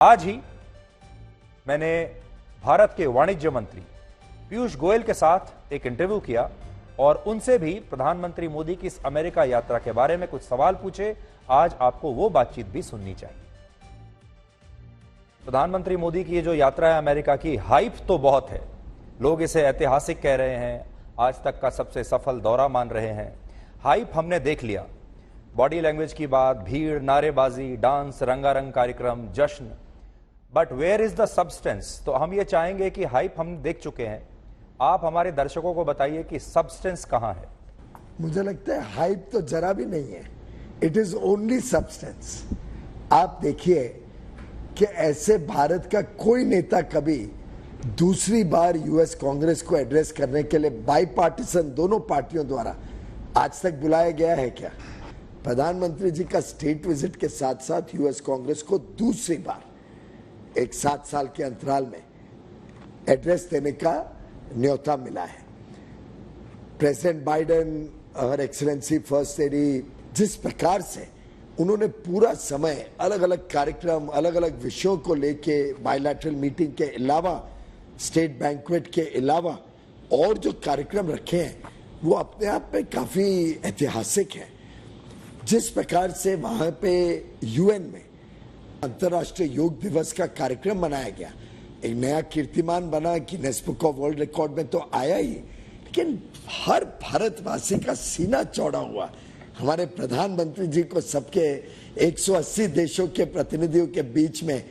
आज ही मैंने भारत के वाणिज्य मंत्री पीयूष गोयल के साथ एक इंटरव्यू किया और उनसे भी प्रधानमंत्री मोदी की इस अमेरिका यात्रा के बारे में कुछ सवाल पूछे। आज आपको वो बातचीत भी सुननी चाहिए। प्रधानमंत्री मोदी की ये जो यात्रा है अमेरिका की, हाइप तो बहुत है। लोग इसे ऐतिहासिक कह रहे हैं, आज तक का सबसे सफल दौरा मान रहे हैं। हाइप हमने देख लिया, बॉडी लैंग्वेज की बात, भीड़, नारेबाजी, डांस, रंगारंग कार्यक्रम, जश्न, but where is the substance. तो हम ये चाहेंगे कि हाइप हम देख चुके हैं, आप हमारे दर्शकों को बताइए कि सब्सटेंस कहां है। मुझे लगता है हाइप तो जरा भी नहीं है, इट इज ओनली सब्सटेंस। आप देखिए कि ऐसे भारत का कोई नेता कभी दूसरी बार यूएस कांग्रेस को एड्रेस करने के लिए बाईपार्टिसन दोनों पार्टियों द्वारा आज तक बुलाया गया है क्या? प्रधानमंत्री जी का स्टेट विजिट के साथ साथ यूएस कांग्रेस को दूसरी बार एक 7 साल के अंतराल में एड्रेस देने का न्योता मिला है। प्रेसिडेंट बाइडेन और एक्सीलेंसी फर्स्ट लेडी जिस प्रकार से उन्होंने पूरा समय अलग अलग कार्यक्रम, अलग अलग विषयों को लेके बायलैटरल मीटिंग के अलावा, स्टेट बैंक्वेट के अलावा और जो कार्यक्रम रखे हैं वो अपने आप में काफी ऐतिहासिक है। जिस प्रकार से वहां पे यूएन में अंतर्राष्ट्रीय योग दिवस का कार्यक्रम मनाया गया, एक नया कीर्तिमान बना कि Guinness book of world record में तो आया ही, लेकिन हर भारतवासी का सीना चौड़ा हुआ। हमारे प्रधानमंत्री जी को सबके 180 देशों के प्रतिनिधियों के बीच में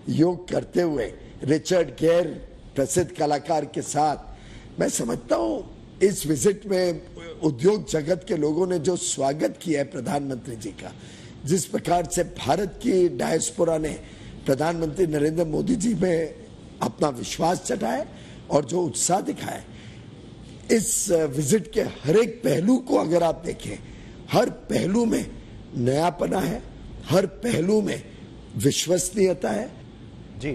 योग करते हुए रिचर्ड गेयर प्रसिद्ध कलाकार के साथ, मैं समझता हूं इस विजिट में उद्योग जगत के लोगों ने जो स्वागत किया है प्रधानमंत्री जी का, जिस प्रकार से भारत की डायस्पोरा ने प्रधानमंत्री नरेंद्र मोदी जी में अपना विश्वास जताया और जो उत्साह दिखाया, इस विजिट के हर एक पहलू को अगर आप देखें, हर पहलू में नयापना है, हर पहलू में विश्वसनीयता है। जी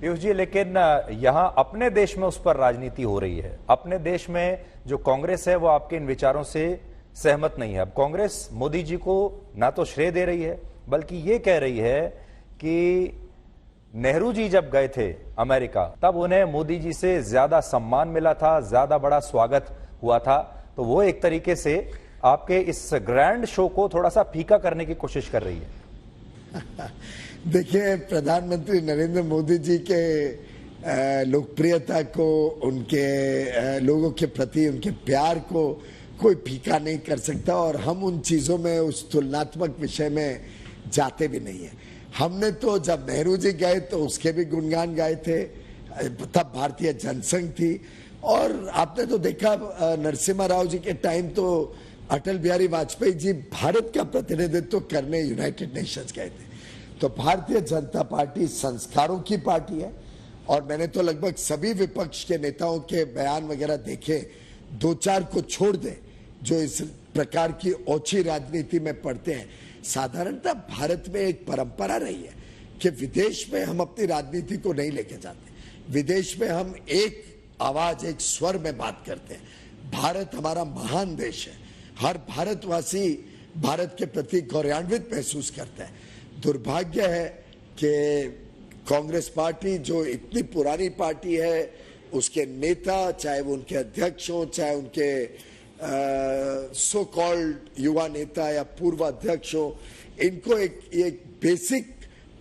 पीयूष जी, लेकिन यहां अपने देश में उस पर राजनीति हो रही है। अपने देश में जो कांग्रेस है वो आपके इन विचारों से सहमत नहीं है। अब कांग्रेस मोदी जी को ना तो श्रेय दे रही है, बल्कि ये कह रही है कि नेहरू जी जब गए थे अमेरिका तब उन्हें मोदी जी से ज्यादा सम्मान मिला था, ज्यादा बड़ा स्वागत हुआ था। तो वो एक तरीके से आपके इस ग्रैंड शो को थोड़ा सा फीका करने की कोशिश कर रही है। देखिए, प्रधानमंत्री नरेंद्र मोदी जी के लोकप्रियता को, उनके लोगों के प्रति उनके प्यार को कोई फीका नहीं कर सकता और हम उन चीजों में, उस तुलनात्मक विषय में जाते भी नहीं है। हमने तो जब नेहरू जी गए तो उसके भी गुणगान गाए थे, तब भारतीय जनसंघ थी, और आपने तो देखा नरसिम्हा राव जी के टाइम तो अटल बिहारी वाजपेयी जी भारत का प्रतिनिधित्व करने यूनाइटेड नेशंस गए थे। तो भारतीय जनता पार्टी संस्कारों की पार्टी है और मैंने तो लगभग सभी विपक्ष के नेताओं के बयान वगैरह देखे, 2-4 को छोड़ दे जो इस प्रकार की ओछी राजनीति में पड़ते हैं। साधारणतः भारत में एक परंपरा रही है कि विदेश में हम अपनी राजनीति को नहीं लेके जाते, विदेश में हम एक आवाज, एक स्वर में बात करते हैं। भारत हमारा महान देश है, हर भारतवासी भारत के प्रति गौरवान्वित महसूस करता है। दुर्भाग्य है कि कांग्रेस पार्टी जो इतनी पुरानी पार्टी है, उसके नेता, चाहे वो उनके अध्यक्ष हो, चाहे उनके सो कॉल्ड युवा नेता या पूर्व अध्यक्ष हो, इनको एक बेसिक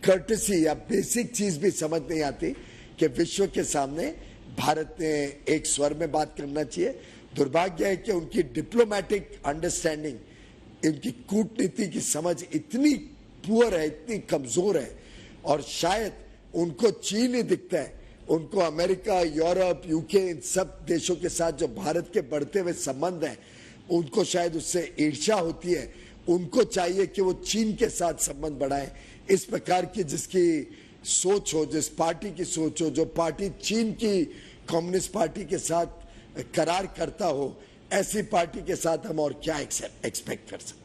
कर्टसी या बेसिक चीज भी समझ नहीं आती कि विश्व के सामने भारत ने एक स्वर में बात करना चाहिए। दुर्भाग्य है कि उनकी डिप्लोमेटिक अंडरस्टैंडिंग, इनकी कूटनीति की समझ इतनी पुअर है, इतनी कमजोर है, और शायद उनको चीन ही दिखता है, उनको अमेरिका, यूरोप, यूके, इन सब देशों के साथ जो भारत के बढ़ते हुए संबंध हैं, उनको शायद उससे ईर्ष्या होती है। उनको चाहिए कि वो चीन के साथ संबंध बढ़ाएं। इस प्रकार की जिसकी सोच हो, जिस पार्टी की सोच हो, जो पार्टी चीन की कम्युनिस्ट पार्टी के साथ करार करता हो, ऐसी पार्टी के साथ हम और क्या एक्सपेक्ट कर सकते हैं।